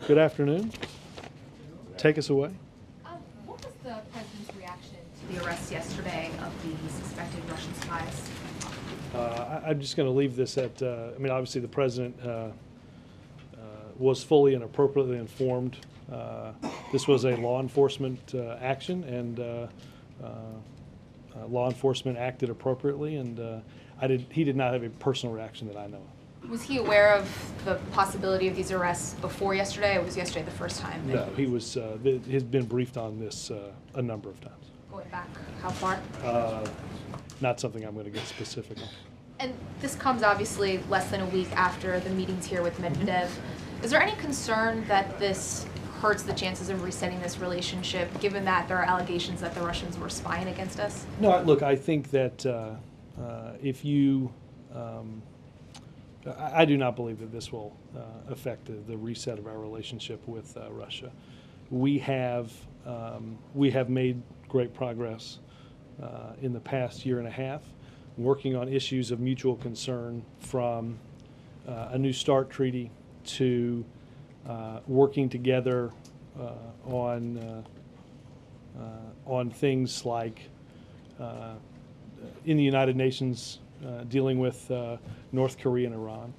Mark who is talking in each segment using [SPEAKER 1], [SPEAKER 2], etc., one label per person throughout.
[SPEAKER 1] Good afternoon. Take us away.
[SPEAKER 2] What was the president's reaction to the arrest yesterday of the suspected Russian spies?
[SPEAKER 1] I'm just going to leave this at, obviously the president was fully and appropriately informed. This was a law enforcement action, and law enforcement acted appropriately, and he did not have a personal reaction that I know of.
[SPEAKER 2] Was he aware of the possibility of these arrests before yesterday, or was yesterday the first time?
[SPEAKER 1] No, he was. He's been briefed on this a number of times.
[SPEAKER 2] Going back how far?
[SPEAKER 1] Not something I'm going to get specific on.
[SPEAKER 2] And this comes obviously less than a week after the meetings here with Medvedev. Is there any concern that this hurts the chances of resetting this relationship, given that there are allegations that the Russians were spying against us?
[SPEAKER 1] No, look, I think that if you, I do not believe that this will affect the reset of our relationship with Russia. We have made great progress in the past year and a half, working on issues of mutual concern, from a New START treaty to working together on things like in the United Nations dealing with North Korea and Iran.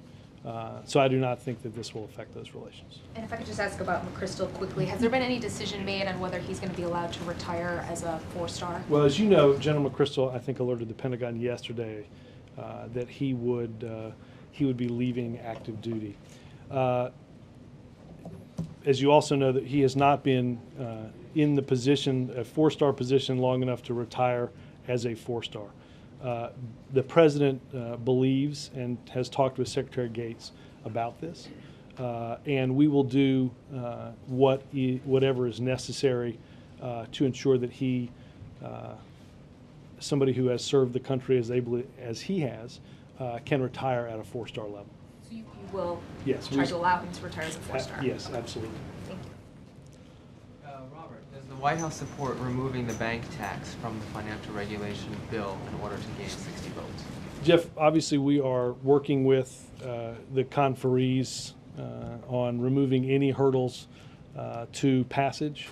[SPEAKER 1] So I do not think that this will affect those relations.
[SPEAKER 2] And if I could just ask about McChrystal quickly, has there been any decision made on whether he's going to be allowed to retire as a 4-star?
[SPEAKER 1] Well, as you know, General McChrystal, I think, alerted the Pentagon yesterday that he would be leaving active duty. As you also know, that he has not been in the position, a 4-star position, long enough to retire as a 4-star. The president believes and has talked with Secretary Gates about this, and we will do whatever is necessary to ensure that he, somebody who has served the country as he has, can retire at a 4-star level.
[SPEAKER 2] So you will
[SPEAKER 1] try
[SPEAKER 2] to allow him to retire as a 4-star?
[SPEAKER 1] Yes, absolutely.
[SPEAKER 2] Thank you.
[SPEAKER 3] Robert, does the White House support removing the bank tax from the financial regulation bill in order to gain 60 votes?
[SPEAKER 1] Jeff, obviously we are working with the conferees on removing any hurdles to passage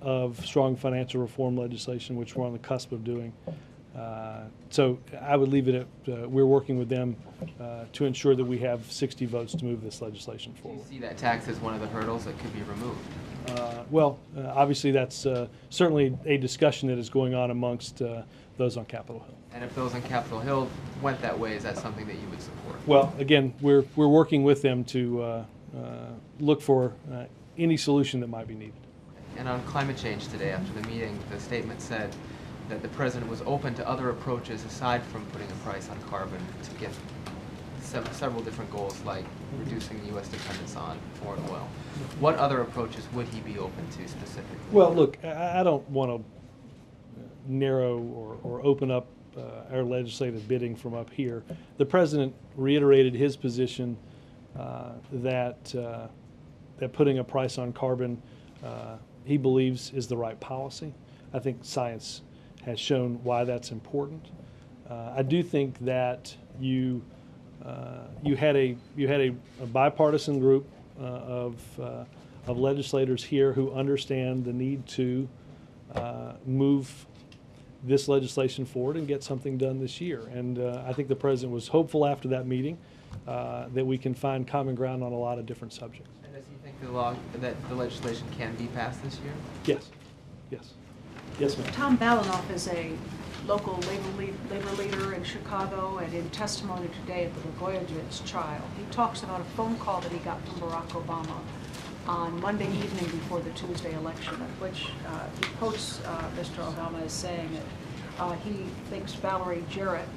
[SPEAKER 1] of strong financial reform legislation, which we're on the cusp of doing. So I would leave it at we're working with them to ensure that we have 60 votes to move this legislation forward.
[SPEAKER 3] Do you see that tax as one of the hurdles that could be removed?
[SPEAKER 1] Obviously that's certainly a discussion that is going on amongst those on Capitol Hill.
[SPEAKER 3] And if those on Capitol Hill went that way, is that something that you would support?
[SPEAKER 1] Well, again, we're working with them to look for any solution that might be needed.
[SPEAKER 3] And on climate change today, after the meeting, the statement said that the president was open to other approaches aside from putting a price on carbon to get several different goals, like reducing the U.S. dependence on foreign oil. What other approaches would he be open to specifically?
[SPEAKER 1] Well, look, I don't want to narrow or open up our legislative bidding from up here. The president reiterated his position that putting a price on carbon he believes is the right policy. I think science has shown why that's important. I do think that you had a bipartisan group of legislators here who understand the need to move this legislation forward and get something done this year. And I think the president was hopeful after that meeting that we can find common ground on a lot of different subjects.
[SPEAKER 3] And does he think that the legislation can be passed this year?
[SPEAKER 1] Yes. Yes. Yes, ma'am.
[SPEAKER 4] Tom Balanoff is a local labor leader in Chicago, and in testimony today at the Blagojevich trial, he talks about a phone call that he got from Barack Obama on Monday evening before the Tuesday election, in which he quotes Mr. Obama as saying that he thinks Valerie Jarrett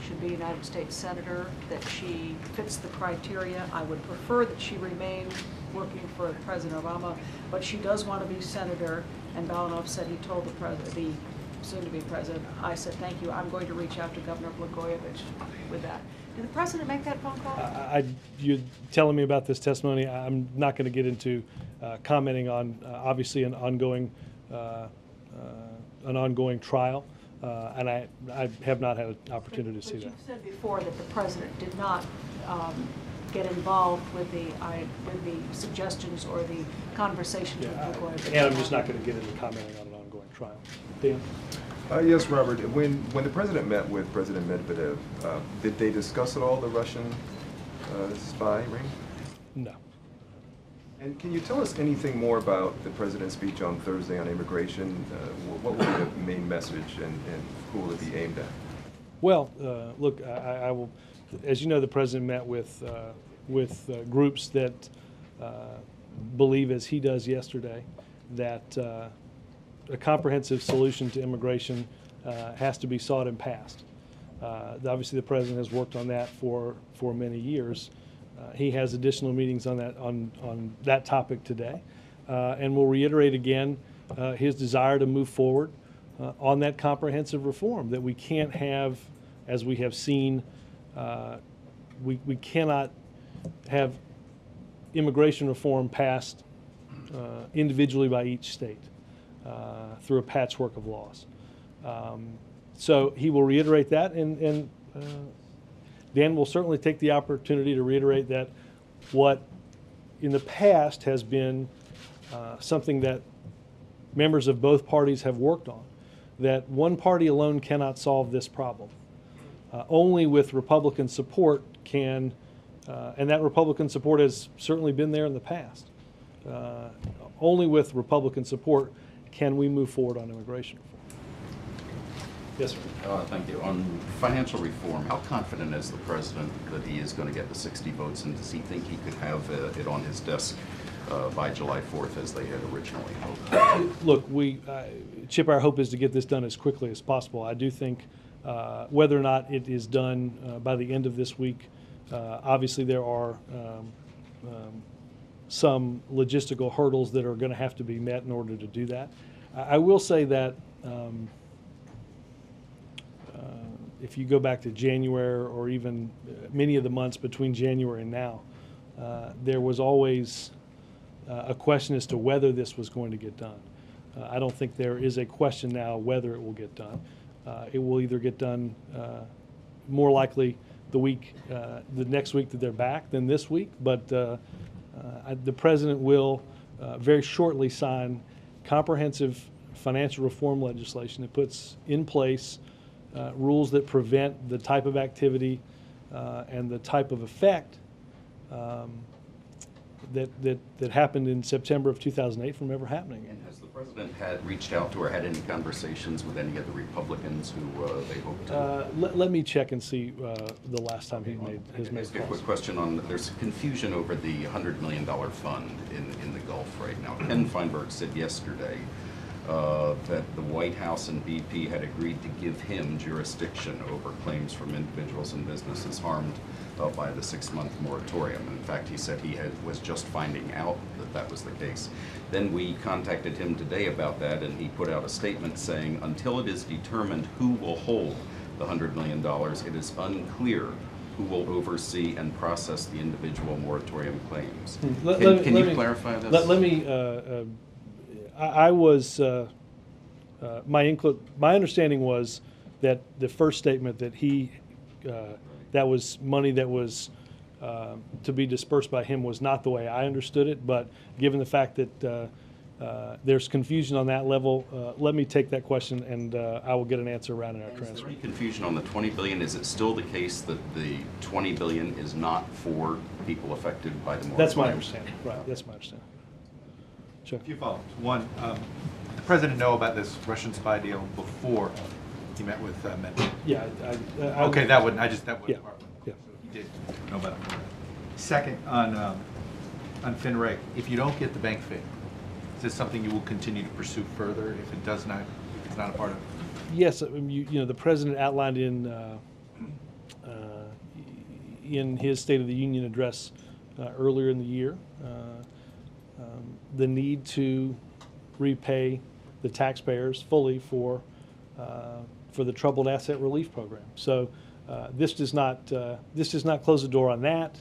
[SPEAKER 4] should be a United States Senator, that she fits the criteria. I would prefer that she remain working for President Obama, but she does want to be senator. And Balanoff said he told the soon-to-be president, I said, thank you, I'm going to reach out to Governor Blagojevich with that. Did the president make that phone call?
[SPEAKER 1] You're telling me about this testimony. I'm not going to get into commenting on obviously an ongoing trial, and I have not had an opportunity to see that.
[SPEAKER 4] But you've said before that the president did not get involved with the suggestions or the conversations with
[SPEAKER 1] Yeah,
[SPEAKER 4] LaGuardia.
[SPEAKER 1] and I'm just not going to get into commenting on an ongoing trial. Dan?
[SPEAKER 5] Yes, Robert. When the president met with President Medvedev, did they discuss at all the Russian spy ring?
[SPEAKER 1] No.
[SPEAKER 5] And can you tell us anything more about the president's speech on Thursday on immigration? What will be the main message, and who will it be aimed at?
[SPEAKER 1] Well, look, I will, as you know, the president met with groups that believe, as he does yesterday, that a comprehensive solution to immigration has to be sought and passed. Obviously, the president has worked on that for many years. He has additional meetings on that topic today, and will reiterate again his desire to move forward on that comprehensive reform. That we can't have, as we have seen, we cannot have immigration reform passed individually by each state through a patchwork of laws. So he will reiterate that, and Dan will certainly take the opportunity to reiterate that what in the past has been something that members of both parties have worked on, that one party alone cannot solve this problem. Only with Republican support can, and that Republican support has certainly been there in the past, only with Republican support can we move forward on immigration reform. Yes, sir.
[SPEAKER 6] Thank you. On financial reform, how confident is the president that he is going to get the 60 votes, and does he think he could have it on his desk by July 4th as they had originally hoped?
[SPEAKER 1] Look, Chip, our hope is to get this done as quickly as possible. I do think whether or not it is done by the end of this week, obviously there are some logistical hurdles that are going to have to be met in order to do that. I will say that if you go back to January or even many of the months between January and now, there was always a question as to whether this was going to get done. I don't think there is a question now whether it will get done. It will either get done more likely the next week that they're back than this week, but the president will very shortly sign comprehensive financial reform legislation that puts in place rules that prevent the type of activity and the type of effect that happened in September of 2008 from ever happening.
[SPEAKER 6] And has the president reached out to or had any conversations with any of the Republicans who they hope to?
[SPEAKER 1] Let me check and see the last time he has made
[SPEAKER 6] A quick
[SPEAKER 1] calls.
[SPEAKER 6] question on, there's confusion over the $100 million fund in the Gulf right now. Ken Feinberg said yesterday that the White House and BP had agreed to give him jurisdiction over claims from individuals and businesses harmed by the 6-month moratorium. In fact, he said he was just finding out that that was the case. Then we contacted him today about that, and he put out a statement saying, until it is determined who will hold the $100 million, it is unclear who will oversee and process the individual moratorium claims. Can you clarify this?
[SPEAKER 1] Let me. I was. My understanding was that the first statement that he that was money that was to be dispersed by him was not the way I understood it. But given the fact that there's confusion on that level, let me take that question and I will get an answer around in our transcript.
[SPEAKER 6] Is there any confusion on the $20 billion? Is it still the case that the $20 billion is not for people affected by the moratorium?
[SPEAKER 1] That's my understanding. Right. That's my understanding. Sure.
[SPEAKER 7] A few follow-ups. One, did the president know about this Russian spy deal before he met with Medvedev?
[SPEAKER 1] Yeah.
[SPEAKER 7] Okay, that wouldn't. That wouldn't.
[SPEAKER 1] Yeah.
[SPEAKER 7] Part one.
[SPEAKER 1] Yeah.
[SPEAKER 7] So he did know about it. Second, on FinReg, if you don't get the bank fee, is this something you will continue to pursue further if it does not? If it's not a part of it?
[SPEAKER 1] Yes, the president outlined in his State of the Union address earlier in the year the need to repay the taxpayers fully for the troubled asset relief program. So this does not close the door on that.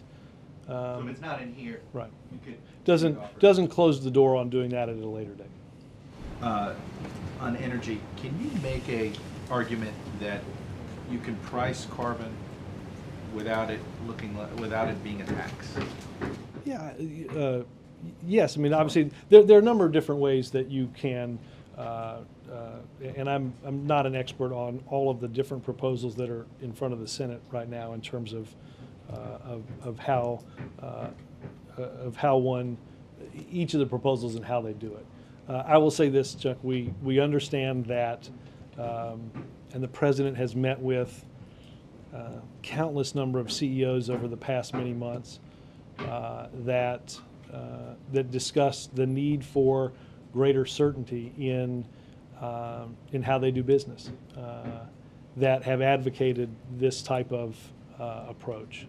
[SPEAKER 7] So if it's not in here,
[SPEAKER 1] Right.
[SPEAKER 7] you could
[SPEAKER 1] Doesn't close the door on doing that at a later date.
[SPEAKER 7] On energy, can you make a argument that you can price carbon without it without it being a tax?
[SPEAKER 1] Yeah, yes. I mean, obviously, there are a number of different ways that you can, and I'm not an expert on all of the different proposals that are in front of the Senate right now in terms of how one, each of the proposals and how they do it. I will say this, Chuck, we understand that, and the President has met with countless number of CEOs over the past many months that discuss the need for greater certainty in how they do business, that have advocated this type of approach.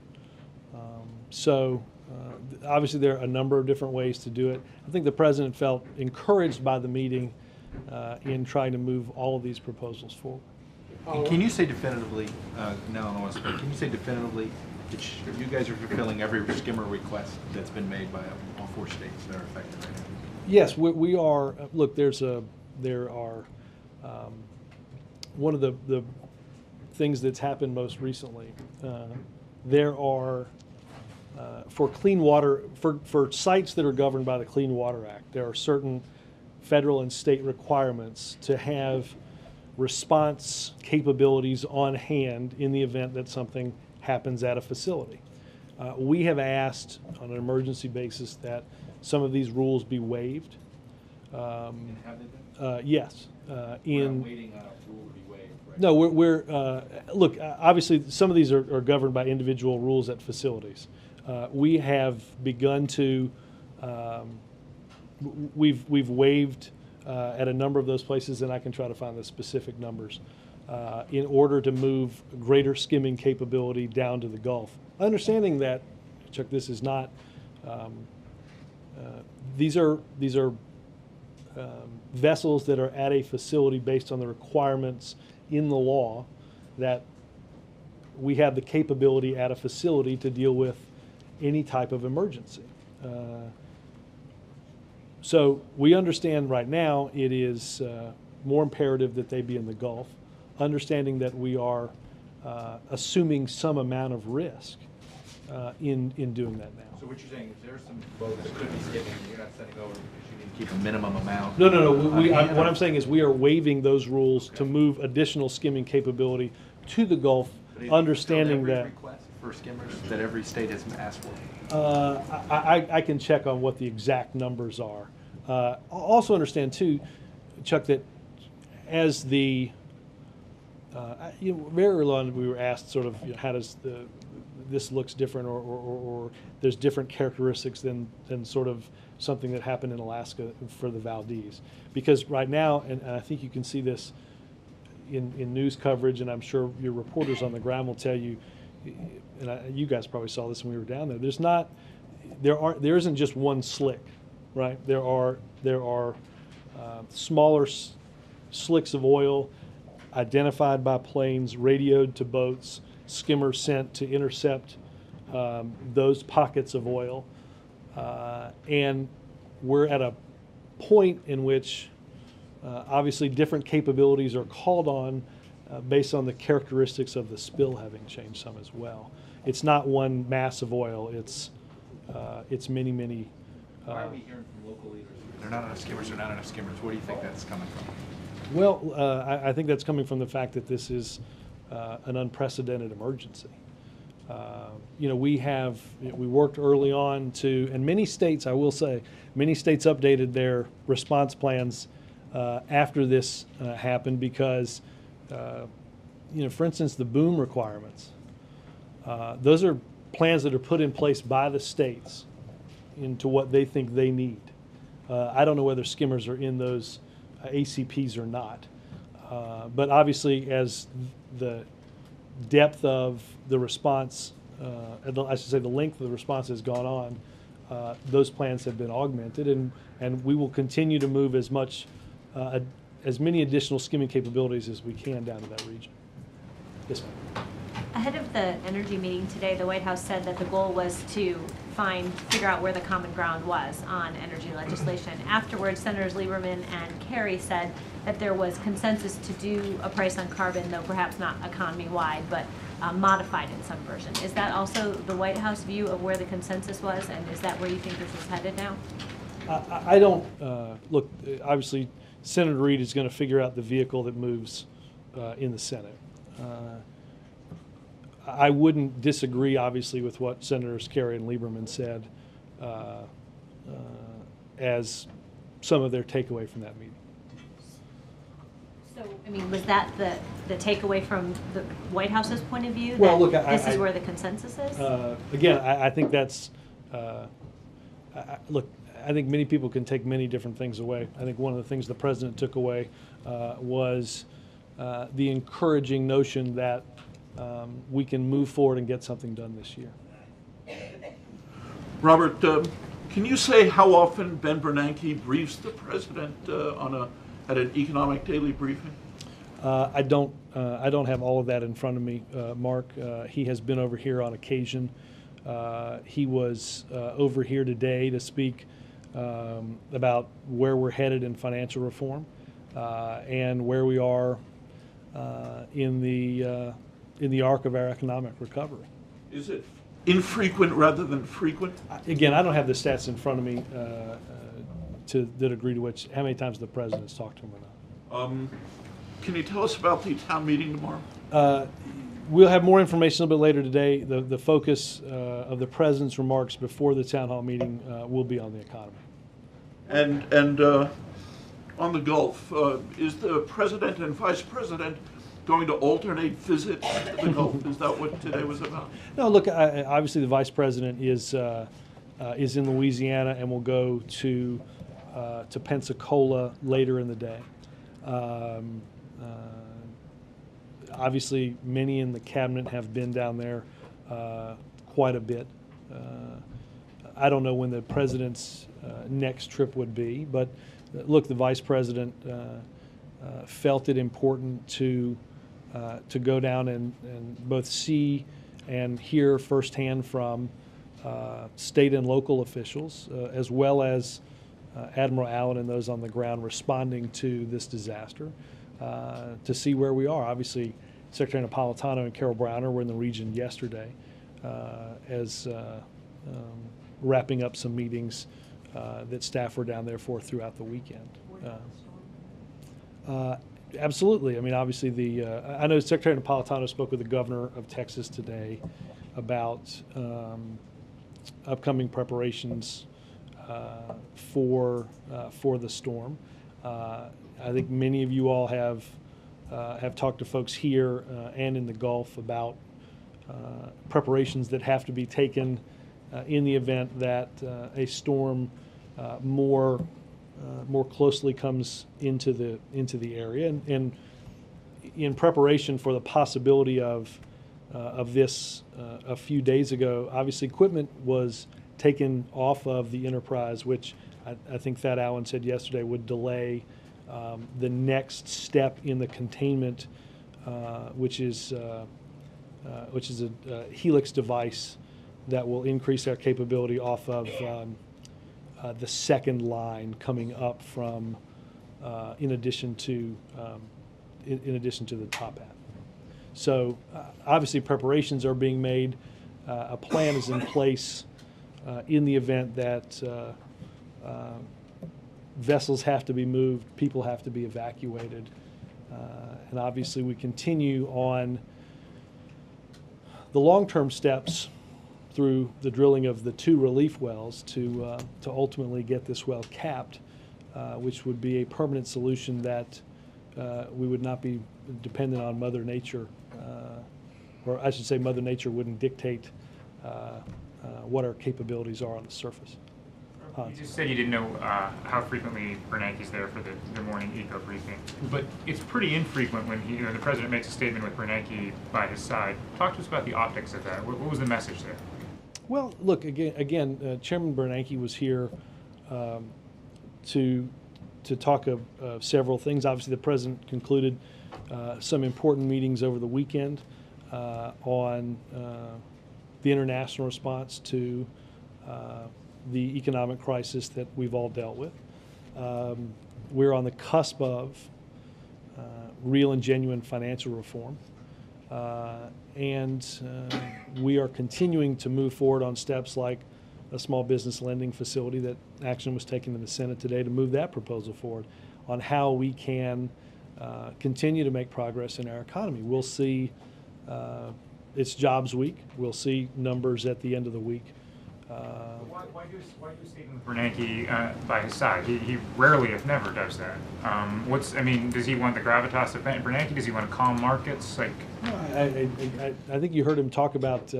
[SPEAKER 1] Obviously, there are a number of different ways to do it. I think the President felt encouraged by the meeting in trying to move all of these proposals forward.
[SPEAKER 7] And can you say definitively, can you say definitively that you guys are fulfilling every skimmer request that's been made by all 4 states that are affected right now?
[SPEAKER 1] Yes, we are. Look, there are one of the things that's happened most recently. There are for clean water, for sites that are governed by the Clean Water Act, there are certain federal and state requirements to have response capabilities on hand in the event that something happens at a facility. We have asked on an emergency basis that some of these rules be waived.
[SPEAKER 7] Have they been?
[SPEAKER 1] Yes.
[SPEAKER 7] We're waiting on a rule to be waived, right?
[SPEAKER 1] No, we're look, obviously some of these are governed by individual rules at facilities. We have begun to, we've waived at a number of those places, and I can try to find the specific numbers, in order to move greater skimming capability down to the Gulf. Understanding that, Chuck, this is not, these are vessels that are at a facility based on the requirements in the law that we have the capability at a facility to deal with any type of emergency. So we understand right now it is more imperative that they be in the Gulf, understanding that we are assuming some amount of risk in doing that now.
[SPEAKER 7] So what you're saying is there's some boats that could be skimming, and you're not sending over because you need to keep a minimum amount?
[SPEAKER 1] No. What I'm saying is we are waiving those rules to move additional skimming capability to the Gulf, understanding that.
[SPEAKER 7] Request for skimmers that every state has asked for?
[SPEAKER 1] I can check on what the exact numbers are. Also understand too, Chuck, that as the very early on we were asked sort of how does this looks different or there's different characteristics than sort of something that happened in Alaska for the Valdez, because right now, and I think you can see this in news coverage, and I'm sure your reporters on the ground will tell you, and you guys probably saw this when we were down there. There isn't just one slick, right? There are smaller slicks of oil identified by planes, radioed to boats, skimmers sent to intercept those pockets of oil, and we're at a point in which obviously different capabilities are called on based on the characteristics of the spill having changed some as well. It's not one mass of oil. It's many.
[SPEAKER 7] Why are we hearing from local leaders? There are not enough skimmers. There are not enough skimmers. Where do you think that's coming from?
[SPEAKER 1] Well, I think that's coming from the fact that this is an unprecedented emergency. We worked early on to, and many states, I will say, many states updated their response plans after this happened because, for instance, the boom requirements. Those are plans that are put in place by the states into what they think they need. I don't know whether skimmers are in those ACPs or not. But obviously, as the depth of the response, I should say the length of the response has gone on, those plans have been augmented, and we will continue to move as many additional skimming capabilities as we can down to that region. Yes, ma'am.
[SPEAKER 8] Ahead of the energy meeting today, the White House said that the goal was to figure out where the common ground was on energy legislation. Afterwards, Senators Lieberman and Kerry said that there was consensus to do a price on carbon, though perhaps not economy-wide, but modified in some version. Is that also the White House view of where the consensus was, and is that where you think this is headed now?
[SPEAKER 1] I don't, look, obviously, Senator Reid is going to figure out the vehicle that moves in the Senate. I wouldn't disagree, obviously, with what Senators Kerry and Lieberman said as some of their takeaway from that meeting.
[SPEAKER 8] So, I mean, was that the takeaway from the White House's point of view?
[SPEAKER 1] Well,
[SPEAKER 8] that
[SPEAKER 1] look,
[SPEAKER 8] this is where the consensus is?
[SPEAKER 1] Again, I think that's, look, I think many people can take many different things away. I think one of the things the president took away was the encouraging notion that we can move forward and get something done this year.
[SPEAKER 9] Robert, can you say how often Ben Bernanke briefs the president at an economic daily briefing?
[SPEAKER 1] I don't have all of that in front of me, Mark. He has been over here on occasion. He was over here today to speak about where we're headed in financial reform and where we are in the arc of our economic recovery.
[SPEAKER 9] Is it infrequent rather than frequent?
[SPEAKER 1] Again, I don't have the stats in front of me to the degree to which how many times the president's talked to him or not.
[SPEAKER 9] Can you tell us about the town meeting tomorrow?
[SPEAKER 1] We'll have more information a little bit later today. The focus of the president's remarks before the town hall meeting will be on the economy.
[SPEAKER 9] And on the Gulf, is the president and vice president going to alternate visits to the Gulf? Is that what today was about?
[SPEAKER 1] No, look, obviously the vice president is in Louisiana and will go to Pensacola later in the day. Obviously, many in the cabinet have been down there quite a bit. I don't know when the president's next trip would be, but look, the vice president felt it important to go down and both see and hear firsthand from state and local officials, as well as Admiral Allen and those on the ground responding to this disaster, to see where we are. Obviously, Secretary Napolitano and Carol Browner were in the region yesterday as wrapping up some meetings that staff were down there for throughout the weekend. Absolutely. I mean, obviously, I know Secretary Napolitano spoke with the governor of Texas today about upcoming preparations for the storm. I think many of you all have talked to folks here and in the Gulf about preparations that have to be taken in the event that a storm more closely comes into the area, and in preparation for the possibility of this a few days ago. Obviously, equipment was taken off of the Enterprise, which I think Thad Allen said yesterday would delay the next step in the containment, which is a Helix device that will increase our capability off of the second line coming up from, in addition to the top hat. So obviously preparations are being made. A plan is in place in the event that vessels have to be moved, people have to be evacuated, and obviously we continue on the long-term steps through the drilling of the 2 relief wells to ultimately get this well capped, which would be a permanent solution that we would not be dependent on Mother Nature, or I should say Mother Nature wouldn't dictate what our capabilities are on the surface.
[SPEAKER 10] You just said you didn't know how frequently Bernanke's there for the morning eco briefing, but it's pretty infrequent when the president makes a statement with Bernanke by his side. Talk to us about the optics of that. What was the message there?
[SPEAKER 1] Well, look, again, Chairman Bernanke was here to talk of several things. Obviously, the president concluded some important meetings over the weekend on the international response to the economic crisis that we've all dealt with. We're on the cusp of real and genuine financial reform. We are continuing to move forward on steps like a small business lending facility that action was taken in the Senate today to move that proposal forward on how we can continue to make progress in our economy. We'll see, it's jobs week. We'll see numbers at the end of the week.
[SPEAKER 10] Why do a statement with Bernanke by his side? He rarely, if never, does that. Does he want the gravitas of Bernanke? Does he want to calm markets?
[SPEAKER 1] I think you heard him talk about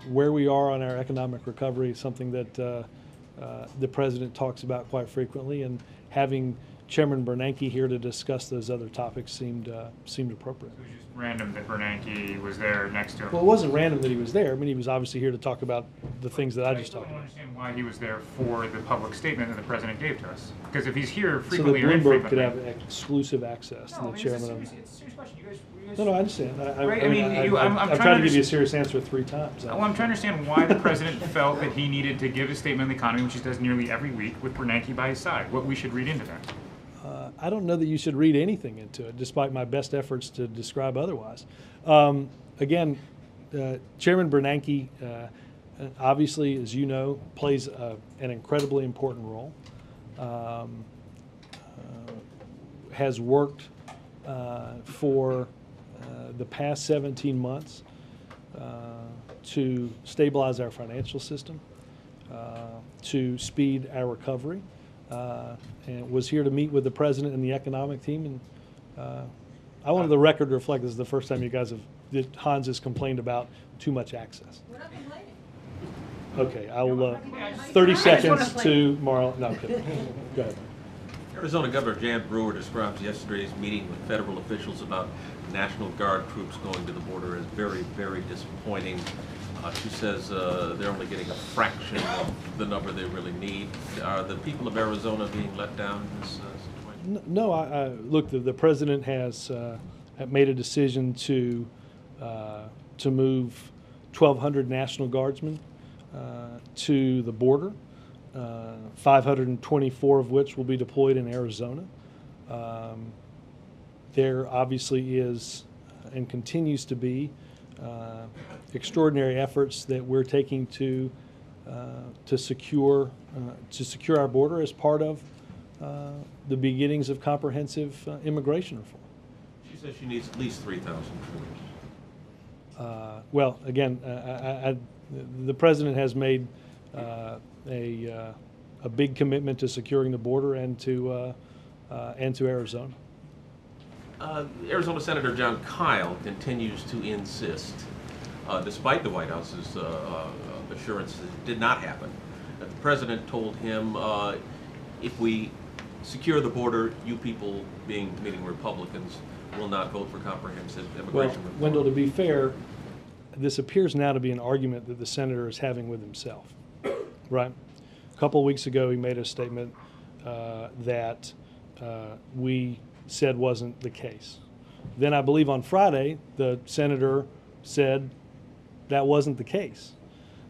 [SPEAKER 1] where we are on our economic recovery, something that the president talks about quite frequently, and having Chairman Bernanke here to discuss those other topics seemed appropriate.
[SPEAKER 10] It was just random that Bernanke was there next to him.
[SPEAKER 1] Well, it wasn't random that he was there. I mean, he was obviously here to talk about the things that I just talked
[SPEAKER 10] don't
[SPEAKER 1] about.
[SPEAKER 10] understand why he was there for the public statement that the president gave to us. Because if he's here
[SPEAKER 1] So that
[SPEAKER 10] frequently or
[SPEAKER 1] Bloomberg could
[SPEAKER 10] infrequently,
[SPEAKER 1] have exclusive access to the chairman of.
[SPEAKER 10] it's a serious question. You guys
[SPEAKER 1] No, I understand.
[SPEAKER 10] Right, I'm
[SPEAKER 1] I've
[SPEAKER 10] trying
[SPEAKER 1] tried
[SPEAKER 10] to
[SPEAKER 1] to give you a serious answer 3 times.
[SPEAKER 10] Well, I'm trying to understand why the president felt that he needed to give a statement on the economy, which he does nearly every week, with Bernanke by his side. What we should read into that.
[SPEAKER 1] I don't know that you should read anything into it, despite my best efforts to describe otherwise. Again, Chairman Bernanke, obviously, as you know, plays an incredibly important role. Has worked for the past 17 months to stabilize our financial system, to speed our recovery, and was here to meet with the president and the economic team. And I wanted the record to reflect this is the first time you guys that Hans has complained about too much access.
[SPEAKER 11] We're not complaining.
[SPEAKER 1] Okay, I will, 30 seconds to Marla. No, I'm kidding. Go ahead.
[SPEAKER 12] Arizona Governor Jan Brewer describes yesterday's meeting with federal officials about National Guard troops going to the border as very, very disappointing. She says they're only getting a fraction of the number they really need. Are the people of Arizona being let down in this situation?
[SPEAKER 1] No, look, the president has made a decision to move 1,200 National Guardsmen to the border, 524 of which will be deployed in Arizona. There obviously is and continues to be extraordinary efforts that we're taking to secure our border as part of the beginnings of comprehensive immigration reform.
[SPEAKER 12] She says she needs at least 3,000 troops.
[SPEAKER 1] Well, again, the president has made a big commitment to securing the border and to Arizona.
[SPEAKER 12] Arizona Senator John Kyle continues to insist, despite the White House's assurance that it did not happen, that the president told him, if we secure the border, you people, meaning Republicans, will not vote for comprehensive immigration reform.
[SPEAKER 1] Wendell, to be fair, this appears now to be an argument that the senator is having with himself, right? A couple of weeks ago, he made a statement that we said wasn't the case. Then I believe on Friday, the senator said that wasn't the case.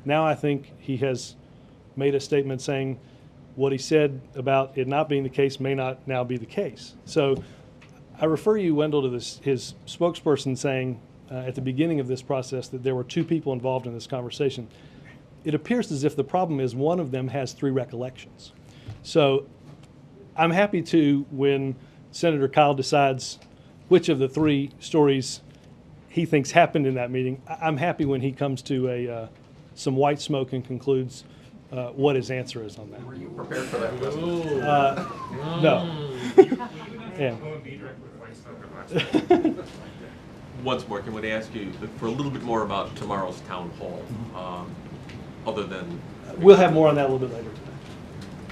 [SPEAKER 1] Now I think he has made a statement saying what he said about it not being the case may not now be the case. So I refer you, Wendell, to his spokesperson saying at the beginning of this process that there were 2 people involved in this conversation. It appears as if the problem is one of them has 3 recollections. So I'm happy to, when Senator Kyle decides which of the 3 stories he thinks happened in that meeting, I'm happy when he comes to some white smoke and concludes what his answer is on that.
[SPEAKER 12] Were you prepared for that question?
[SPEAKER 1] No. Yeah.
[SPEAKER 12] Once more, can we ask you for a little bit more about tomorrow's town hall, other than...
[SPEAKER 1] We'll have more on that a little bit later today.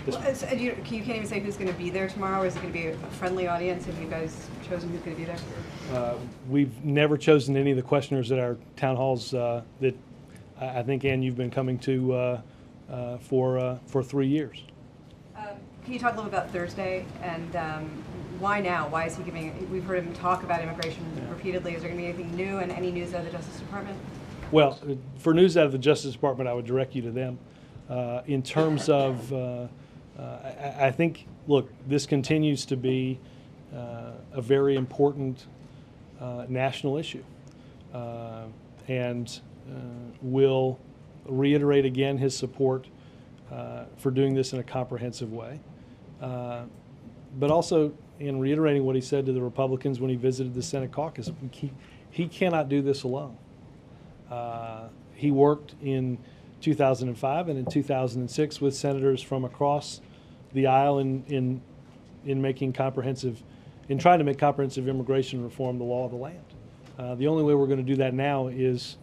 [SPEAKER 11] Well, you can't even say who's going to be there tomorrow. Is it going to be a friendly audience? Have you guys chosen who's going to be there?
[SPEAKER 1] We've never chosen any of the questioners at our town halls that I think, Ann, you've been coming to for 3 years.
[SPEAKER 11] Can you talk a little about Thursday and why now? Why is he giving? We've heard him talk about immigration repeatedly. Is there going to be anything new and any news out of the Justice Department?
[SPEAKER 1] Well, for news out of the Justice Department, I would direct you to them. In terms of, I think, look, this continues to be a very important national issue, and will reiterate again his support for doing this in a comprehensive way, but also in reiterating what he said to the Republicans when he visited the Senate caucus. He cannot do this alone. He worked in 2005 and in 2006 with senators from across the aisle in making comprehensive, in trying to make comprehensive immigration reform the law of the land. The only way we're going to do that now is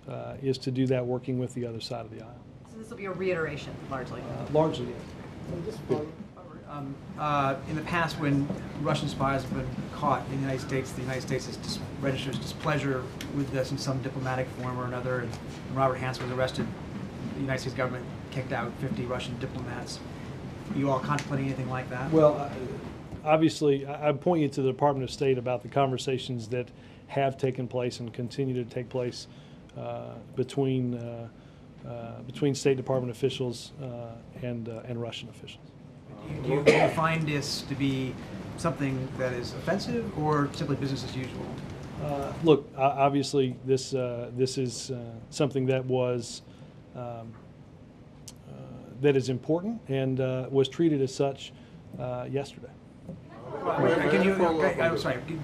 [SPEAKER 1] to do that working with the other side of the aisle.
[SPEAKER 11] So this will be a reiteration, largely.
[SPEAKER 1] Largely, yes.
[SPEAKER 13] In the past, when Russian spies have been caught in the United States has registers displeasure with this in some diplomatic form or another. And when Robert Hanssen was arrested, the United States government kicked out 50 Russian diplomats. Are you all contemplating anything like that?
[SPEAKER 1] Well, obviously, I point you to the Department of State about the conversations that have taken place and continue to take place between State Department officials and Russian officials.
[SPEAKER 13] Do you find this to be something that is offensive or simply business as usual?
[SPEAKER 1] Look, obviously, this is something that was that is important and was treated as such yesterday.
[SPEAKER 13] Can you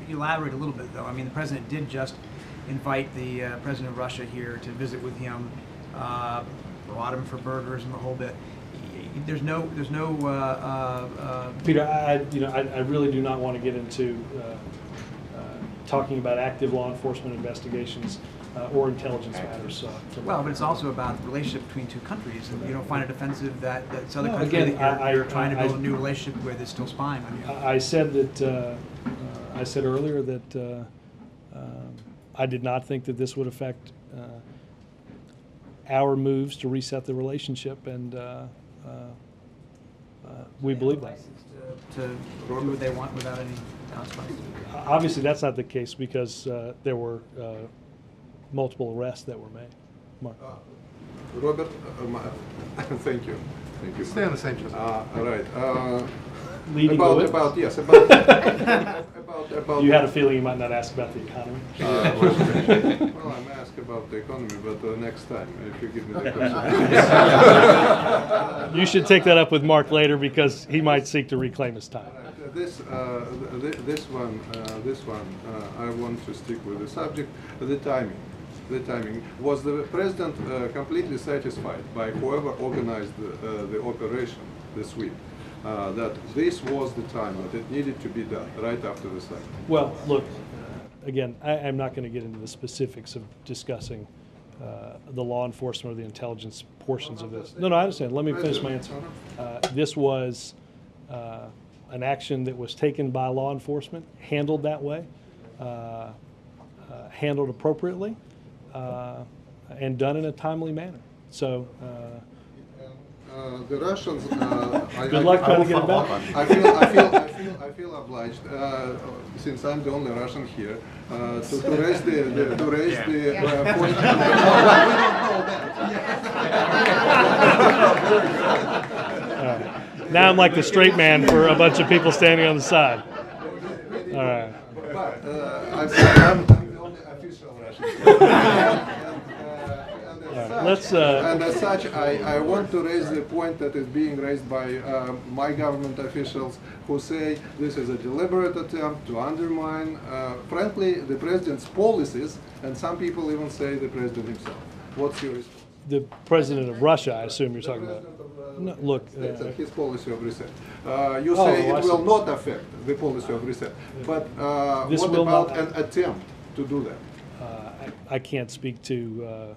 [SPEAKER 13] elaborate a little bit, though? I mean, the president did just invite the president of Russia here to visit with him, brought him for burgers and the whole bit. There's no.
[SPEAKER 1] Peter, I really do not want to get into talking about active law enforcement investigations or intelligence matters.
[SPEAKER 13] Well, but it's also about the relationship between two countries, and you don't find it offensive that this other
[SPEAKER 1] No,
[SPEAKER 13] country
[SPEAKER 1] again,
[SPEAKER 13] that you're trying to build a new relationship with is still spying on you.
[SPEAKER 1] I said that. I said earlier that I did not think that this would affect our moves to reset the relationship, and we believe that.
[SPEAKER 13] To do what they want without any consequences.
[SPEAKER 1] Obviously, that's not the case because there were multiple arrests that were made. Mark.
[SPEAKER 14] Robert, thank you. Thank you.
[SPEAKER 7] Stay on the same channel.
[SPEAKER 14] All right.
[SPEAKER 1] Leading
[SPEAKER 14] about,
[SPEAKER 1] the
[SPEAKER 14] about, yes, about
[SPEAKER 1] You had a feeling you might not ask about the economy.
[SPEAKER 14] Well, I'm asked about the economy, but next time, if you give me the question.
[SPEAKER 1] You should take that up with Mark later because he might seek to reclaim his time.
[SPEAKER 14] This one, I want to stick with the subject. The timing. The timing. Was the president completely satisfied by whoever organized the operation, the sweep, that this was the time that it needed to be done right after the second?
[SPEAKER 1] Well, look, again, I'm not going to get into the specifics of discussing the law enforcement or the intelligence portions of this. No, I understand. Let me finish my answer. This was an action that was taken by law enforcement, handled that way, handled appropriately, and done in a timely manner. So.
[SPEAKER 14] The Russians.
[SPEAKER 1] Good luck trying to get it back.
[SPEAKER 14] I feel obliged, since I'm the only Russian here, to raise the point.
[SPEAKER 1] Now I'm like the straight man for a bunch of people standing on the side. All right.
[SPEAKER 14] But I'm the only official Russian. And as such, I want to raise the point that is being raised by my government officials who say this is a deliberate attempt to undermine, frankly, the president's policies, and some people even say the president himself. What's your response?
[SPEAKER 1] The president of Russia, I assume you're talking about. No, look.
[SPEAKER 14] His policy of reset. You say it will not affect the policy of reset, but what about an attempt to do that?
[SPEAKER 1] I can't speak to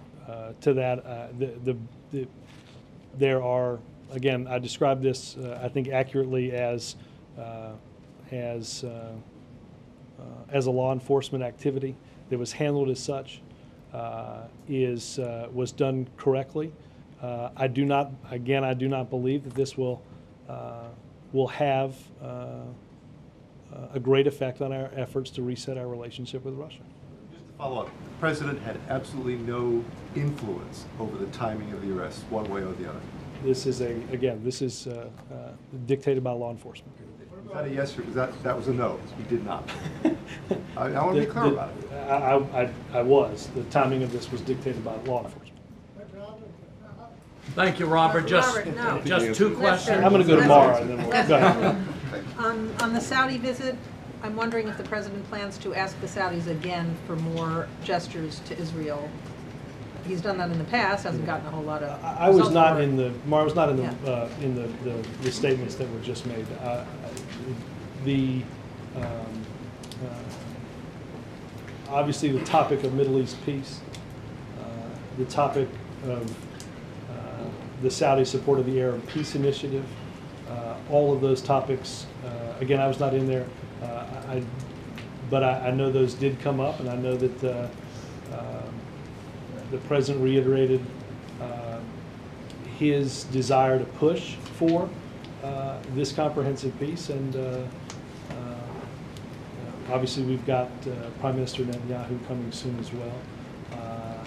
[SPEAKER 1] that. There are, again, I described this, I think, accurately as a law enforcement activity that was handled as such, was done correctly. I do not believe that this will have a great effect on our efforts to reset our relationship with Russia.
[SPEAKER 7] Just to follow up, the president had absolutely no influence over the timing of the arrest, one way or the other.
[SPEAKER 1] This is dictated by law enforcement.
[SPEAKER 14] that a yes or that was a no? We did not. I want to be clear about it.
[SPEAKER 1] I was. The timing of this was dictated by law enforcement.
[SPEAKER 15] Thank you, Robert.
[SPEAKER 16] Robert, no.
[SPEAKER 15] Just two questions.
[SPEAKER 1] I'm going to go tomorrow and then we'll go ahead.
[SPEAKER 16] On the Saudi visit, I'm wondering if the president plans to ask the Saudis again for more gestures to Israel. He's done that in the past, hasn't gotten a whole lot of.
[SPEAKER 1] I was
[SPEAKER 16] results
[SPEAKER 1] not
[SPEAKER 16] for it.
[SPEAKER 1] in the, Mar was not in the,
[SPEAKER 16] Yeah.
[SPEAKER 1] the statements that were just made. The, obviously the topic of Middle East peace, the topic of the Saudi support of the Arab Peace Initiative, all of those topics, again, I was not in there, but I know those did come up, and I know that the president reiterated his desire to push for this comprehensive peace, and obviously we've got Prime Minister Netanyahu coming soon as well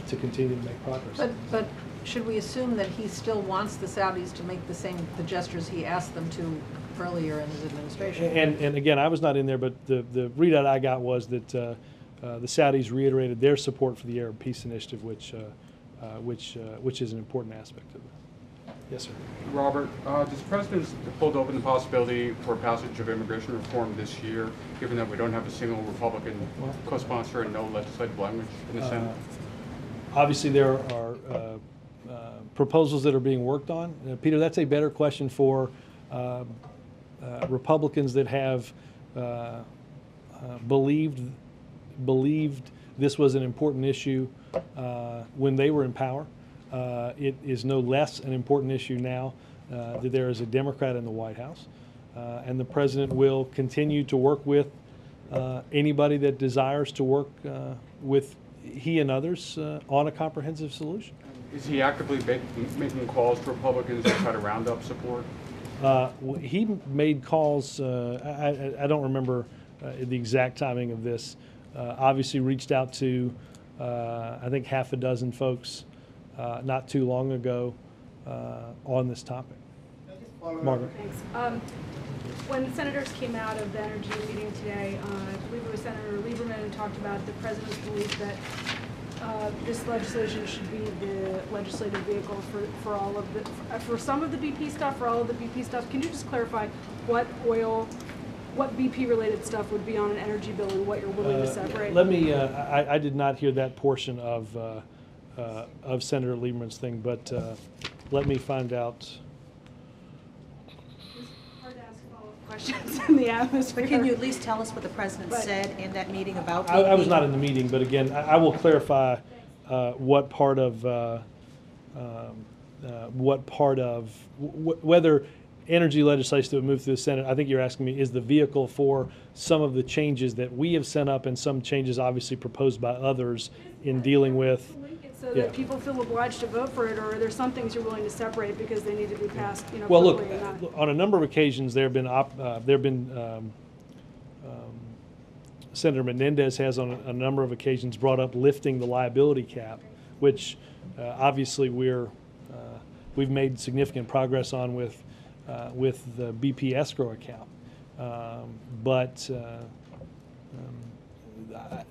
[SPEAKER 1] to continue to make progress.
[SPEAKER 16] But should we assume that he still wants the Saudis to make the gestures he asked them to earlier in his administration?
[SPEAKER 1] And again, I was not in there, but the readout I got was that the Saudis reiterated their support for the Arab Peace Initiative, which is an important aspect of it. Yes, sir.
[SPEAKER 17] Robert, does the President hold open the possibility for passage of immigration reform this year, given that we don't have a single Republican co-sponsor and no legislative language in the Senate?
[SPEAKER 1] Obviously, there are proposals that are being worked on. Peter, that's a better question for Republicans that have believed this was an important issue when they were in power. It is no less an important issue now that there is a Democrat in the White House. And the president will continue to work with anybody that desires to work with he and others on a comprehensive solution.
[SPEAKER 17] Is he actively making calls to Republicans to try to round up support?
[SPEAKER 1] He made calls, I don't remember the exact timing of this, obviously reached out to I think half a dozen folks not too long ago on this topic. Margaret.
[SPEAKER 18] Thanks. When the senators came out of the energy meeting today, I believe it was Senator Lieberman talked about the president's belief that this legislation should be the legislative vehicle for all of the, for some of the BP stuff, for all of the BP stuff. Can you just clarify what BP related stuff would be on an energy bill and what you're willing to separate?
[SPEAKER 1] Let me, I did not hear that portion of Senator Lieberman's thing, but let me find out.
[SPEAKER 18] Questions in the atmosphere.
[SPEAKER 16] But can you at least tell us what the president said in that meeting about BP?
[SPEAKER 1] I was not in the meeting, but again, I will clarify what part of whether energy legislation that would move through the Senate. I think you're asking me, is the vehicle for some of the changes that we have sent up and some changes obviously proposed by others in dealing with.
[SPEAKER 18] So that people feel obliged to vote for it, or are there some things you're willing to separate because they need to be passed, you know,
[SPEAKER 1] well, look,
[SPEAKER 18] quickly and not?
[SPEAKER 1] on a number of occasions, there have been Senator Menendez has on a number of occasions brought up lifting the liability cap, which obviously we've made significant progress on with the BP escrow account, but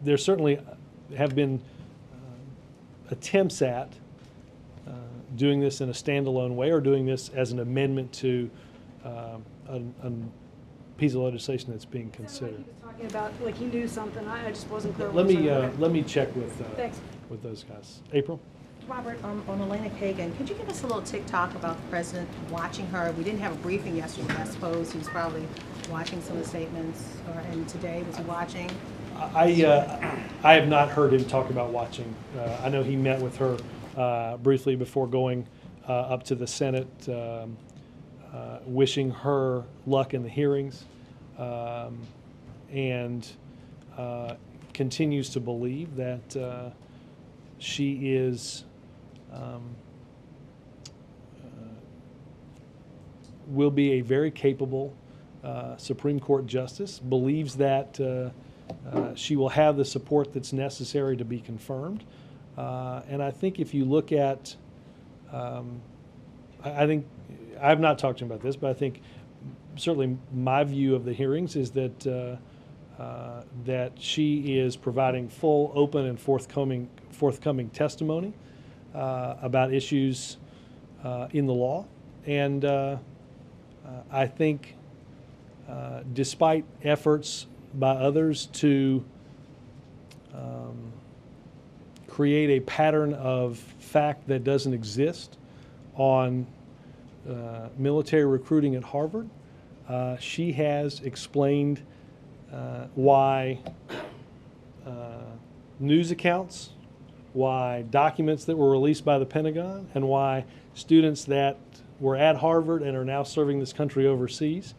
[SPEAKER 1] there certainly have been attempts at doing this in a standalone way or doing this as an amendment to a piece of legislation that's being considered.
[SPEAKER 18] He was talking about, like he knew something, I just wasn't clear.
[SPEAKER 1] Let me check with
[SPEAKER 18] Thanks.
[SPEAKER 1] with those guys. April?
[SPEAKER 19] Robert, on Elena Kagan, could you give us a little TikTok about the president watching her? We didn't have a briefing yesterday, I suppose. He was probably watching some of the statements, and today, was he watching?
[SPEAKER 1] I have not heard him talk about watching. I know he met with her briefly before going up to the Senate, wishing her luck in the hearings, and continues to believe that she is will be a very capable Supreme Court justice, believes that she will have the support that's necessary to be confirmed. And I think if you look at, I think, I have not talked to him about this, but I think certainly my view of the hearings is that that she is providing full, open, and forthcoming testimony about issues in the law. And I think despite efforts by others to create a pattern of fact that doesn't exist on military recruiting at Harvard, she has explained why news accounts, why documents that were released by the Pentagon, and why students that were at Harvard and are now serving this country overseas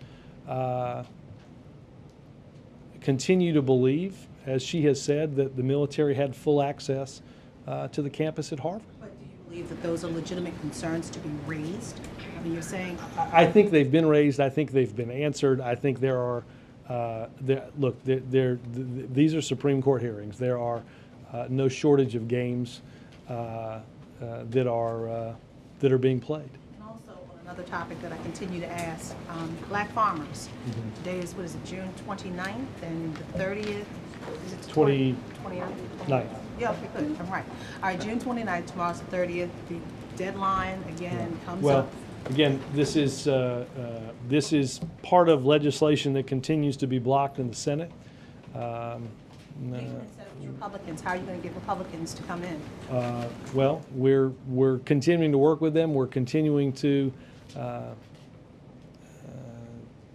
[SPEAKER 1] continue to believe, as she has said, that the military had full access to the campus at Harvard.
[SPEAKER 19] But do you believe that those are legitimate concerns to be raised? I mean, you're saying...
[SPEAKER 1] I think they've been raised. I think they've been answered. I think there are, these are Supreme Court hearings. There are no shortage of games that are being played.
[SPEAKER 19] And also, on another topic that I continue to ask, black farmers.
[SPEAKER 1] Mm-hmm.
[SPEAKER 19] Today is, what is it, June 29th and the 30th? Is it
[SPEAKER 1] 29th.
[SPEAKER 19] 29th? Yeah, okay, good, I'm right. All right, June 29th, tomorrow's the 30th. The deadline, again, comes
[SPEAKER 1] Well,
[SPEAKER 19] up.
[SPEAKER 1] again, this is part of legislation that continues to be blocked in the Senate.
[SPEAKER 19] Republicans, how are you going to get Republicans to come in?
[SPEAKER 1] Well, we're continuing to work with them. We're continuing to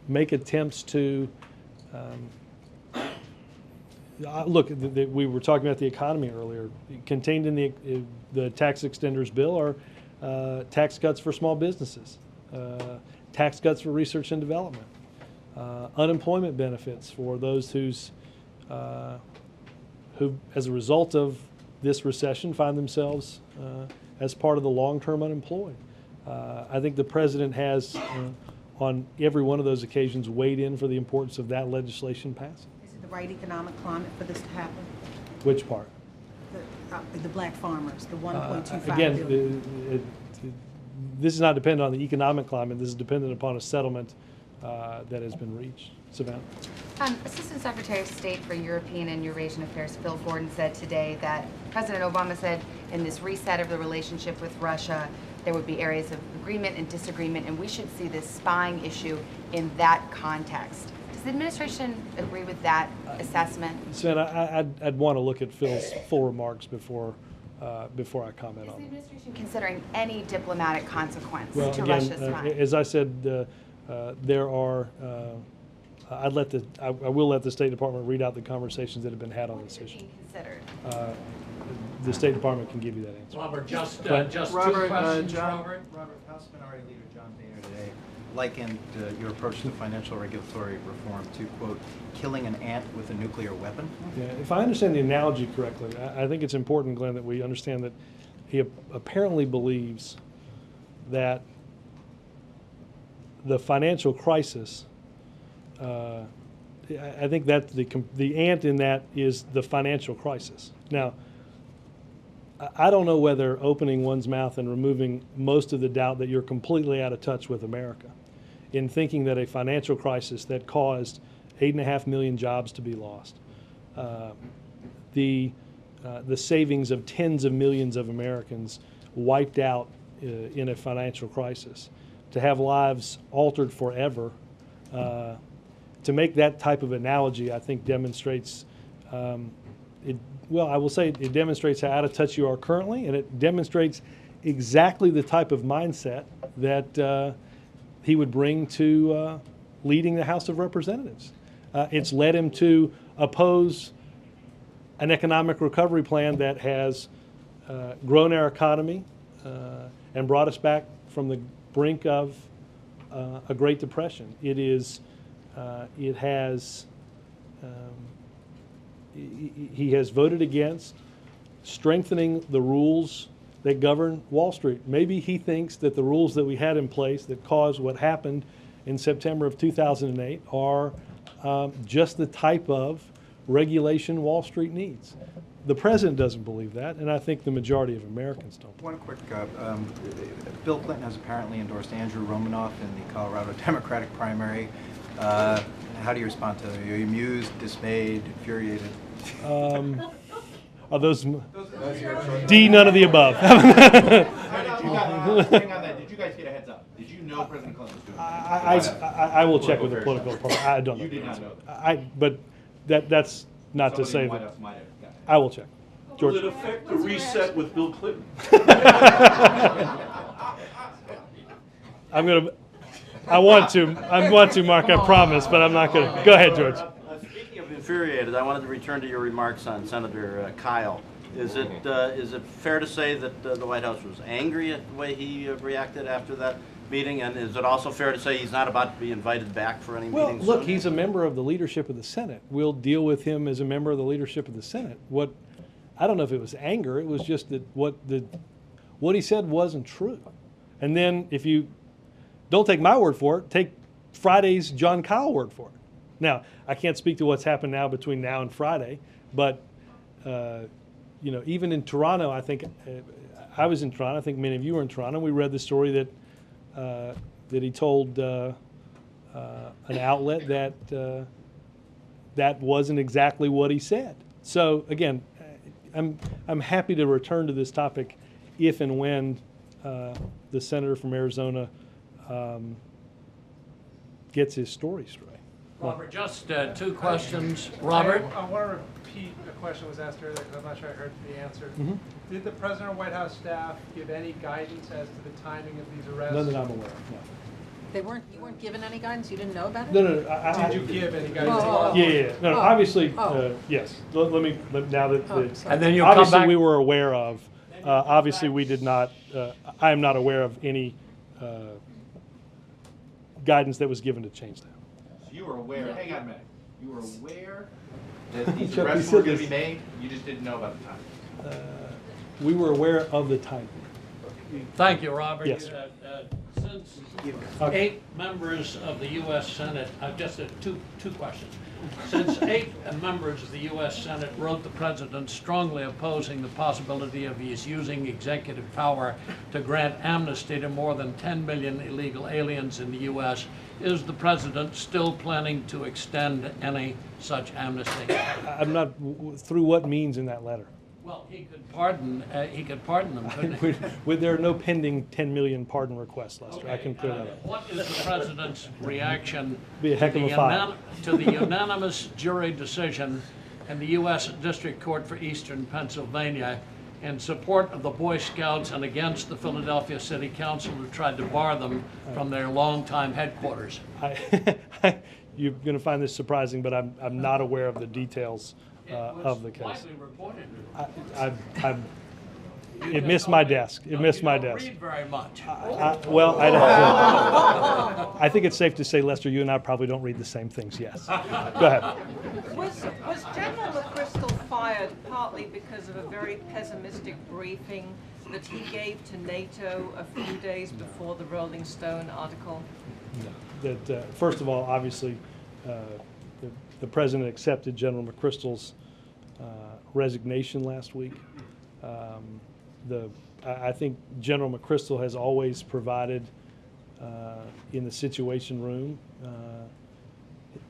[SPEAKER 1] make attempts to look. We were talking about the economy earlier. Contained in the tax extenders bill are tax cuts for small businesses, tax cuts for research and development, unemployment benefits for those who, as a result of this recession, find themselves as part of the long-term unemployed. I think the president has, on every one of those occasions, weighed in for the importance of that legislation passing.
[SPEAKER 19] Is it the right economic climate for this to happen?
[SPEAKER 1] Which part?
[SPEAKER 19] The black farmers, the 1.25
[SPEAKER 1] again,
[SPEAKER 19] billion.
[SPEAKER 1] this is not dependent on the economic climate. This is dependent upon a settlement that has been reached. Savannah?
[SPEAKER 15] Assistant Secretary of State for European and Eurasian Affairs Phil Gordon said today that President Obama said in this reset of the relationship with Russia, there would be areas of agreement and disagreement, and we should see this spying issue in that context. Does the administration agree with that assessment?
[SPEAKER 1] Savannah, I'd want to look at Phil's full remarks before I comment on
[SPEAKER 15] Is the
[SPEAKER 1] it.
[SPEAKER 15] administration considering any diplomatic consequence
[SPEAKER 1] Well,
[SPEAKER 15] to
[SPEAKER 1] again,
[SPEAKER 15] Russia's spying?
[SPEAKER 1] as I said, there are. I will let the State Department read out the conversations that have been had on this issue.
[SPEAKER 15] Considered.
[SPEAKER 1] The State Department can give you that answer.
[SPEAKER 20] Robert, just
[SPEAKER 1] Go ahead.
[SPEAKER 20] two
[SPEAKER 21] Robert,
[SPEAKER 20] questions,
[SPEAKER 21] Robert, House Minority Leader John Boehner today likened your approach to financial regulatory reform to, quote, killing an ant with a nuclear weapon.
[SPEAKER 1] Yeah, if I understand the analogy correctly, I think it's important, Glenn, that we understand that he apparently believes that the financial crisis, I think that the ant in that is the financial crisis. Now, I don't know whether opening one's mouth and removing most of the doubt that you're completely out of touch with America in thinking that a financial crisis that caused 8.5 million jobs to be lost, the savings of tens of millions of Americans wiped out in a financial crisis, to have lives altered forever, to make that type of analogy, I think demonstrates well, I will say it demonstrates how out of touch you are currently, and it demonstrates exactly the type of mindset that he would bring to leading the House of Representatives. It's led him to oppose an economic recovery plan that has grown our economy and brought us back from the brink of a Great Depression. He has voted against strengthening the rules that govern Wall Street. Maybe he thinks that the rules that we had in place that caused what happened in September of 2008 are just the type of regulation Wall Street needs. the president doesn't believe that, and I think the majority of Americans don't.
[SPEAKER 21] One quick, Bill Clinton has apparently endorsed Andrew Romanoff in the Colorado Democratic primary. How do you respond to that? Are you amused, dismayed, infuriated?
[SPEAKER 1] Are those D, none of the above?
[SPEAKER 7] Hang on that. Did you guys get a heads up? Did you know President Clinton was doing that?
[SPEAKER 1] I will check with the political department. I don't know.
[SPEAKER 7] You did not know that.
[SPEAKER 1] But that's not to say
[SPEAKER 7] Somebody in the White
[SPEAKER 1] that.
[SPEAKER 7] House might have got it.
[SPEAKER 1] I will check. George.
[SPEAKER 9] Will it affect the reset with Bill Clinton?
[SPEAKER 1] I want to, Mark, I promise, but I'm not going to. Go ahead, George.
[SPEAKER 20] Speaking of infuriated, I wanted to return to your remarks on Senator Kyle. Is it fair to say that the White House was angry at the way he reacted after that meeting? And is it also fair to say he's not about to be invited back for any meetings?
[SPEAKER 1] Well, look, he's a member of the leadership of the Senate. We'll deal with him as a member of the leadership of the Senate. I don't know if it was anger. It was just that what he said wasn't true. And then if you don't take my word for it, take Friday's John Kyle word for it. Now, I can't speak to what's happened now between now and Friday, but even in Toronto, I think I was in Toronto. I think many of you were in Toronto. We read the story that he told an outlet that that wasn't exactly what he said. So again, I'm happy to return to this topic if and when the senator from Arizona gets his story straight.
[SPEAKER 22] Robert, just two questions. Robert?
[SPEAKER 23] I want to repeat a question that was asked earlier because I'm not sure I heard the answer.
[SPEAKER 1] Mm-hmm.
[SPEAKER 23] Did the President or White House staff give any guidance as to the timing of these arrests?
[SPEAKER 1] None that I'm aware of, no.
[SPEAKER 16] You weren't given any guidance? You didn't know about it?
[SPEAKER 1] No.
[SPEAKER 23] Did you give any guidance?
[SPEAKER 1] Yeah. No, obviously, yes. Let me now that
[SPEAKER 22] and then you'll
[SPEAKER 1] obviously
[SPEAKER 22] come back.
[SPEAKER 1] we were aware of. Obviously, we did not. I am not aware of any guidance that was given to change that.
[SPEAKER 7] So you were aware. Hang on a minute. You were aware that these
[SPEAKER 1] Chuck,
[SPEAKER 7] arrests
[SPEAKER 1] you
[SPEAKER 7] were
[SPEAKER 1] said
[SPEAKER 7] going to
[SPEAKER 1] this.
[SPEAKER 7] be made. You just didn't know about the time.
[SPEAKER 1] We were aware of the timing.
[SPEAKER 22] Thank you, Robert.
[SPEAKER 1] Yes.
[SPEAKER 22] Since 8 members of the U.S. Senate, just two questions. Since 8 members of the U.S. Senate wrote the president strongly opposing the possibility of his using executive power to grant amnesty to more than 10 million illegal aliens in the U.S., is the president still planning to extend any such amnesty?
[SPEAKER 1] I'm not through what means in that letter.
[SPEAKER 22] Well, he could pardon them, couldn't he?
[SPEAKER 1] There are no pending 10 million pardon requests, Lester.
[SPEAKER 22] Okay,
[SPEAKER 1] I can clear that up.
[SPEAKER 22] What is the president's reaction
[SPEAKER 1] Be a heck of a file.
[SPEAKER 22] to the unanimous jury decision in the U.S. District Court for Eastern Pennsylvania in support of the Boy Scouts and against the Philadelphia City Council who tried to bar them from their longtime headquarters?
[SPEAKER 1] You're going to find this surprising, but I'm not aware of the details of the case. It missed my desk. It missed my desk.
[SPEAKER 22] Read very much.
[SPEAKER 1] Well, I think it's safe to say, Lester, you and I probably don't read the same things. Yes. Go ahead.
[SPEAKER 24] Was General McChrystal fired partly because of a very pessimistic briefing that he gave to NATO a few days before the Rolling Stone article?
[SPEAKER 1] No. That first of all, obviously, the president accepted General McChrystal's resignation last week. I think General McChrystal has always provided in the Situation Room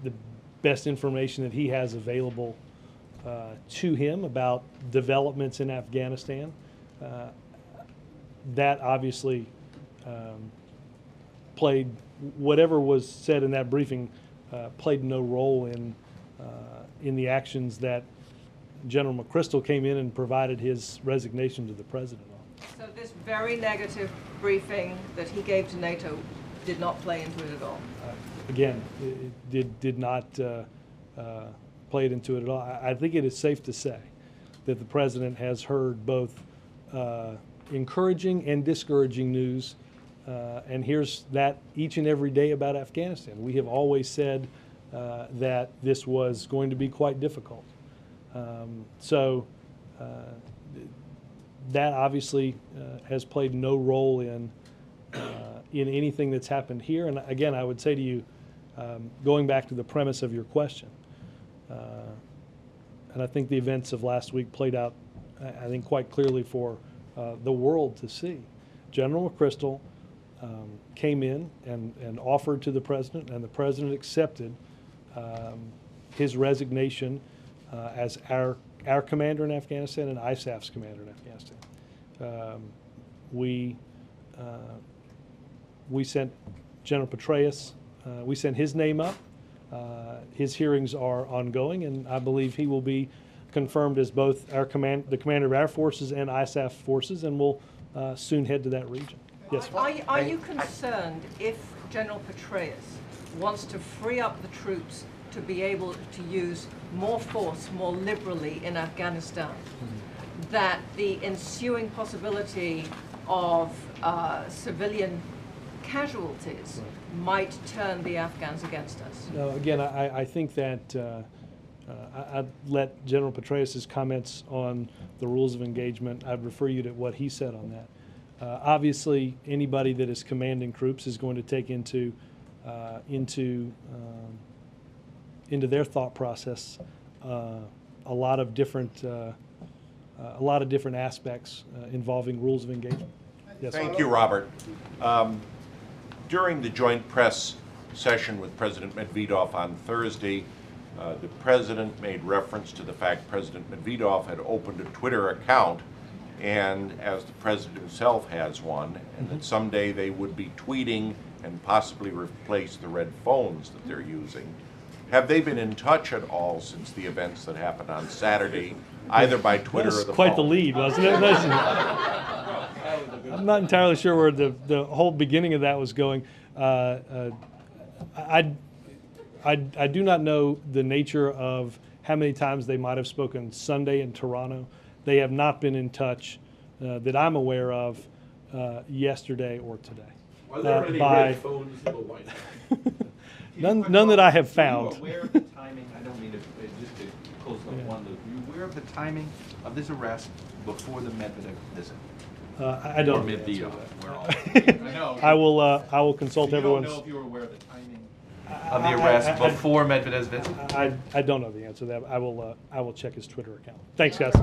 [SPEAKER 1] the best information that he has available to him about developments in Afghanistan. That obviously played, whatever was said in that briefing, played no role in the actions that General McChrystal came in and provided his resignation to the president on.
[SPEAKER 24] So this very negative briefing that he gave to NATO did not play into it at all?
[SPEAKER 1] Again, it did not play it into it at all. I think it is safe to say that the president has heard both encouraging and discouraging news, and hears that each and every day about Afghanistan. We have always said that this was going to be quite difficult. So that obviously has played no role in anything that's happened here. And again, I would say to you, going back to the premise of your question, and I think the events of last week played out, I think, quite clearly for the world to see. General McChrystal came in and offered to the president, and the president accepted his resignation as our commander in Afghanistan and ISAF's commander in Afghanistan. We sent General Petraeus, we sent his name up. His hearings are ongoing, and I believe he will be confirmed as both the commander of our forces and ISAF forces, and will soon head to that region. Yes, sir.
[SPEAKER 24] Are you concerned if General Petraeus wants to free up the troops to be able to use more force more liberally in Afghanistan, that the ensuing possibility of civilian casualties might turn the Afghans against us?
[SPEAKER 1] No, again, I think that I'd let General Petraeus' comments on the rules of engagement, I'd refer you to what he said on that. Obviously, anybody that is commanding troops is going to take into their thought process a lot of different aspects involving rules of engagement. Yes,
[SPEAKER 2] Thank you, Robert. During the joint press session with President Medvedev on Thursday, the president made reference to the fact President Medvedev had opened a Twitter account, and as the president himself has one, and that someday they would be tweeting and possibly replace the red phones that they're using. Have they been in touch at all since the events that happened on Saturday, either by Twitter or the phone?
[SPEAKER 1] Quite the lead, wasn't it? I'm not entirely sure where the whole beginning of that was going. I do not know the nature of how many times they might have spoken Sunday in Toronto. They have not been in touch that I'm aware of yesterday or today.
[SPEAKER 9] Are there any red phones in the White House?
[SPEAKER 1] None that I have found.
[SPEAKER 7] Are you aware of the timing? I don't mean to, just to close up one loop. Are you aware of the timing of this arrest before the Medvedev visit?
[SPEAKER 1] I don't.
[SPEAKER 7] Or Medvedev, we're all. I know.
[SPEAKER 1] I will consult
[SPEAKER 7] so you
[SPEAKER 1] everyone's.
[SPEAKER 7] don't know if you were aware of the timing of the arrest before Medvedev's visit?
[SPEAKER 1] I don't know the answer to that. I will check his Twitter account. Thanks, guys.